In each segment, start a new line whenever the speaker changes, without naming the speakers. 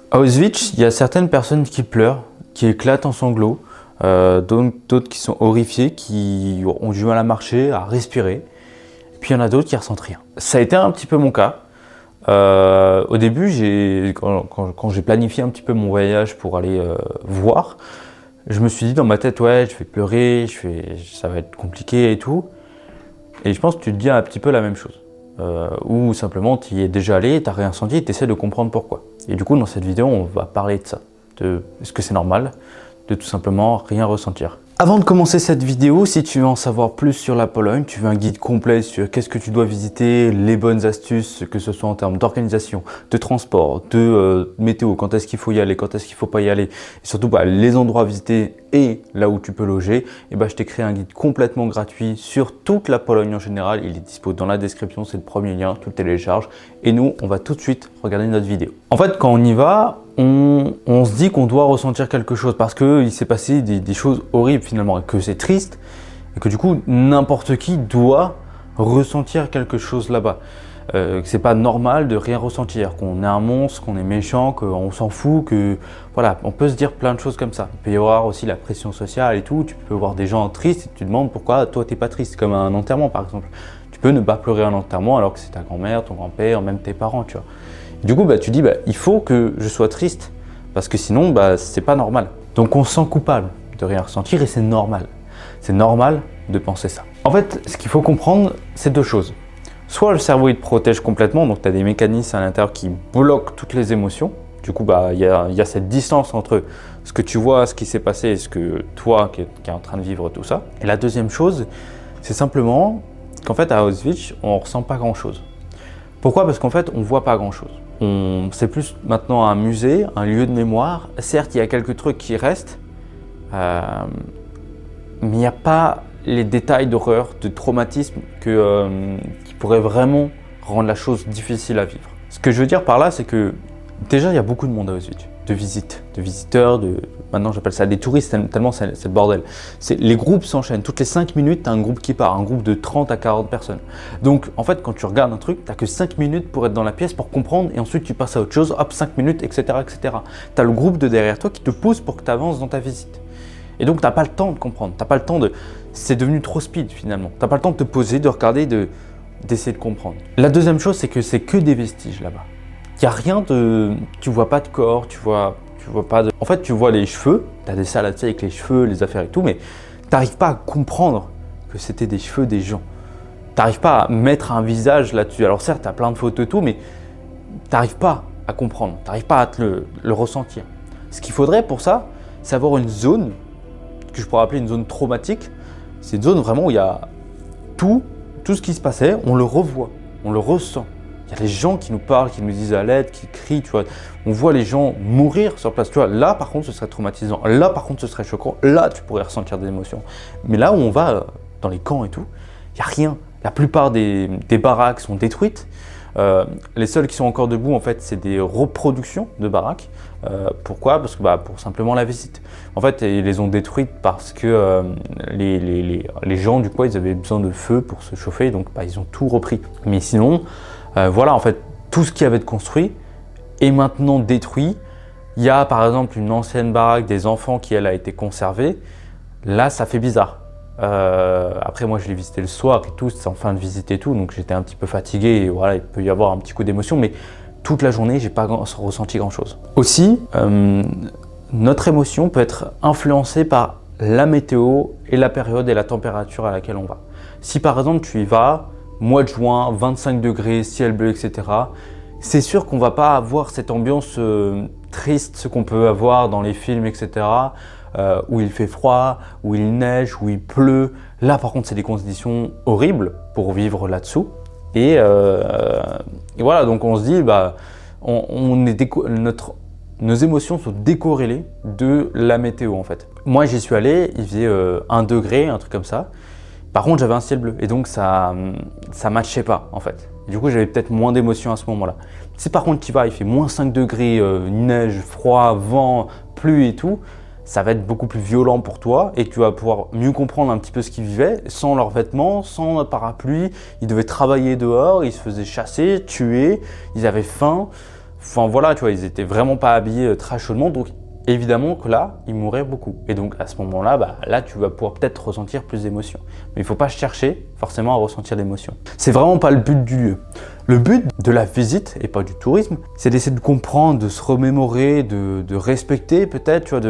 À Auschwitz, il y a certaines personnes qui pleurent, qui éclatent en sanglots, d'autres qui sont horrifiés, qui ont du mal à marcher, à respirer. Et puis il y en a d'autres qui ressentent rien. Ça a été un petit peu mon cas. Au début, quand j'ai planifié un petit peu mon voyage pour aller voir, je me suis dit dans ma tête, ouais, je vais pleurer, ça va être compliqué et tout. Et je pense que tu te dis un petit peu la même chose. Ou simplement tu y es déjà allé, tu n'as rien senti et tu essaies de comprendre pourquoi. Et du coup, dans cette vidéo, on va parler de ça. Est-ce que c'est normal de tout simplement rien ressentir? Avant de commencer cette vidéo, si tu veux en savoir plus sur la Pologne, tu veux un guide complet sur qu'est-ce que tu dois visiter, les bonnes astuces, que ce soit en termes d'organisation, de transport, de météo, quand est-ce qu'il faut y aller, quand est-ce qu'il ne faut pas y aller, et surtout les endroits à visiter et là où tu peux loger, et je t'ai créé un guide complètement gratuit sur toute la Pologne en général. Il est dispo dans la description, c'est le premier lien, tu le télécharges. Et nous, on va tout de suite regarder notre vidéo. En fait, quand on y va, on se dit qu'on doit ressentir quelque chose parce qu'il s'est passé des choses horribles finalement et que c'est triste et que du coup n'importe qui doit ressentir quelque chose là-bas. Que c'est pas normal de rien ressentir, qu'on est un monstre, qu'on est méchant, qu'on s'en fout, que voilà, on peut se dire plein de choses comme ça. Il peut y avoir aussi la pression sociale et tout, tu peux voir des gens tristes et tu te demandes pourquoi toi t'es pas triste, comme un enterrement par exemple. Tu peux ne pas pleurer un enterrement alors que c'est ta grand-mère, ton grand-père, même tes parents, tu vois. Du coup, tu dis, il faut que je sois triste, parce que sinon, c'est pas normal. Donc on se sent coupable de rien ressentir et c'est normal. C'est normal de penser ça. En fait, ce qu'il faut comprendre, c'est deux choses. Soit le cerveau, il te protège complètement, donc tu as des mécanismes à l'intérieur qui bloquent toutes les émotions. Du coup, il y a cette distance entre ce que tu vois, ce qui s'est passé et ce que toi, qui est en train de vivre tout ça. Et la deuxième chose, c'est simplement qu'en fait, à Auschwitz, on ne ressent pas grand-chose. Pourquoi? Parce qu'en fait, on ne voit pas grand-chose. C'est plus maintenant un musée, un lieu de mémoire. Certes, il y a quelques trucs qui restent, mais il n'y a pas les détails d'horreur, de traumatisme qui pourraient vraiment rendre la chose difficile à vivre. Ce que je veux dire par là, c'est que déjà, il y a beaucoup de monde à Auschwitz, de visiteurs, maintenant j'appelle ça des touristes tellement c'est le bordel. Les groupes s'enchaînent, toutes les 5 minutes, tu as un groupe qui part, un groupe de 30 à 40 personnes. Donc en fait, quand tu regardes un truc, tu n'as que 5 minutes pour être dans la pièce, pour comprendre, et ensuite tu passes à autre chose, hop, 5 minutes, etc. etc. Tu as le groupe de derrière toi qui te pousse pour que tu avances dans ta visite. Et donc tu n'as pas le temps de comprendre, tu n'as pas le temps de... C'est devenu trop speed finalement. Tu n'as pas le temps de te poser, de regarder, d'essayer de comprendre. La deuxième chose, c'est que c'est que des vestiges là-bas. Il n'y a rien de... Tu vois pas de corps, tu vois pas de... En fait, tu vois les cheveux, tu as des salles avec les cheveux, les affaires et tout, mais tu n'arrives pas à comprendre que c'était des cheveux des gens. Tu n'arrives pas à mettre un visage là-dessus. Alors certes, tu as plein de photos et tout, mais tu n'arrives pas à comprendre, tu n'arrives pas à le ressentir. Ce qu'il faudrait pour ça, c'est avoir une zone, que je pourrais appeler une zone traumatique. C'est une zone vraiment où il y a tout ce qui se passait, on le revoit, on le ressent. Il y a les gens qui nous parlent, qui nous disent à l'aide, qui crient, tu vois. On voit les gens mourir sur place, tu vois. Là, par contre, ce serait traumatisant. Là, par contre, ce serait choquant. Là, tu pourrais ressentir des émotions. Mais là où on va, dans les camps et tout, il n'y a rien. La plupart des baraques sont détruites. Les seules qui sont encore debout, en fait, c'est des reproductions de baraques. Pourquoi? Parce que pour simplement la visite. En fait, ils les ont détruites parce que les gens, du coup, ils avaient besoin de feu pour se chauffer. Donc, ils ont tout repris. Mais sinon... voilà, en fait, tout ce qui avait été construit est maintenant détruit. Il y a par exemple une ancienne baraque des enfants qui, elle, a été conservée. Là, ça fait bizarre. Après, moi, je l'ai visité le soir et tout, c'était en fin de visite et tout, donc j'étais un petit peu fatigué et voilà, il peut y avoir un petit coup d'émotion, mais toute la journée, j'ai pas ressenti grand-chose. Aussi, notre émotion peut être influencée par la météo et la période et la température à laquelle on va. Si par exemple, tu y vas, mois de juin, 25 degrés, ciel bleu, etc. C'est sûr qu'on ne va pas avoir cette ambiance triste, ce qu'on peut avoir dans les films, etc. Où il fait froid, où il neige, où il pleut. Là, par contre, c'est des conditions horribles pour vivre là-dessous. Et voilà, donc on se dit, nos émotions sont décorrélées de la météo, en fait. Moi, j'y suis allé, il faisait 1 degré, un truc comme ça. Par contre, j'avais un ciel bleu et donc ça matchait pas en fait. Et du coup, j'avais peut-être moins d'émotions à ce moment-là. Si par contre tu vas, il fait moins 5 degrés, neige, froid, vent, pluie et tout, ça va être beaucoup plus violent pour toi et tu vas pouvoir mieux comprendre un petit peu ce qu'ils vivaient sans leurs vêtements, sans parapluie. Ils devaient travailler dehors, ils se faisaient chasser, tuer, ils avaient faim. Enfin voilà, tu vois, ils étaient vraiment pas habillés très chaudement, donc évidemment que là, ils mourraient beaucoup. Et donc à ce moment-là, là tu vas pouvoir peut-être ressentir plus d'émotions. Mais il ne faut pas chercher forcément à ressentir d'émotions. C'est vraiment pas le but du lieu. Le but de la visite, et pas du tourisme, c'est d'essayer de comprendre, de se remémorer, de respecter peut-être, tu vois,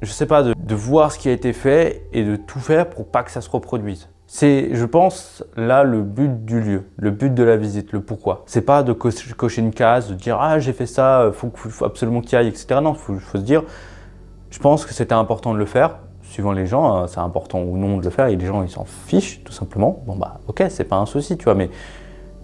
je sais pas, de voir ce qui a été fait et de tout faire pour pas que ça se reproduise. C'est, je pense, là le but du lieu, le but de la visite, le pourquoi. C'est pas de cocher une case, de dire « Ah, j'ai fait ça, faut absolument qu'il y aille, etc. » Non, il faut se dire « Je pense que c'était important de le faire. » Suivant les gens, c'est important ou non de le faire et les gens, ils s'en fichent, tout simplement. Bon, ok, c'est pas un souci, tu vois, mais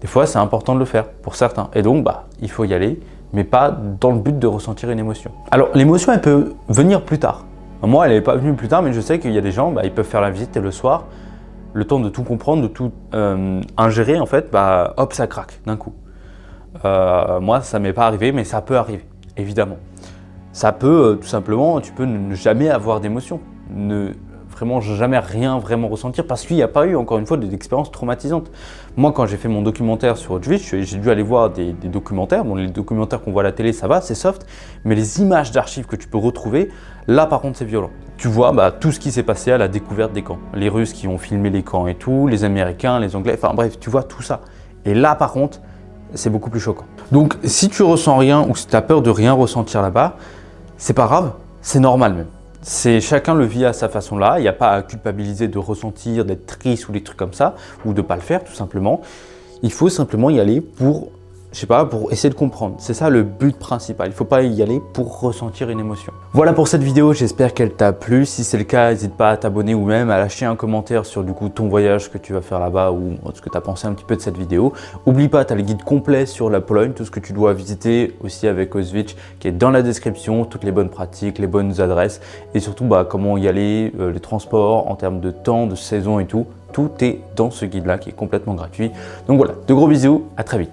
des fois, c'est important de le faire pour certains. Et donc, il faut y aller, mais pas dans le but de ressentir une émotion. Alors, l'émotion, elle peut venir plus tard. Moi, elle n'est pas venue plus tard, mais je sais qu'il y a des gens, ils peuvent faire la visite et le soir, le temps de tout comprendre, de tout ingérer, en fait, hop, ça craque d'un coup. Moi, ça m'est pas arrivé, mais ça peut arriver, évidemment. Ça peut, tout simplement, tu peux ne jamais avoir d'émotion, ne vraiment jamais rien vraiment ressentir parce qu'il n'y a pas eu, encore une fois, d'expériences traumatisantes. Moi, quand j'ai fait mon documentaire sur Auschwitz, j'ai dû aller voir des documentaires. Bon, les documentaires qu'on voit à la télé, ça va, c'est soft, mais les images d'archives que tu peux retrouver, là, par contre, c'est violent. Tu vois tout ce qui s'est passé à la découverte des camps. Les Russes qui ont filmé les camps et tout, les Américains, les Anglais, enfin bref, tu vois tout ça. Et là, par contre, c'est beaucoup plus choquant. Donc, si tu ressens rien ou si tu as peur de rien ressentir là-bas, c'est pas grave, c'est normal même. Chacun le vit à sa façon là, il n'y a pas à culpabiliser de ressentir, d'être triste ou des trucs comme ça, ou de ne pas le faire tout simplement. Il faut simplement y aller pour, je sais pas, pour essayer de comprendre. C'est ça le but principal, il ne faut pas y aller pour ressentir une émotion. Voilà pour cette vidéo, j'espère qu'elle t'a plu. Si c'est le cas, n'hésite pas à t'abonner ou même à lâcher un commentaire sur ton voyage que tu vas faire là-bas ou ce que tu as pensé un petit peu de cette vidéo. N'oublie pas, tu as le guide complet sur la Pologne, tout ce que tu dois visiter aussi avec Auschwitz qui est dans la description, toutes les bonnes pratiques, les bonnes adresses et surtout comment y aller, les transports en termes de temps, de saison et tout. Tout est dans ce guide-là qui est complètement gratuit. Donc voilà, de gros bisous, à très vite.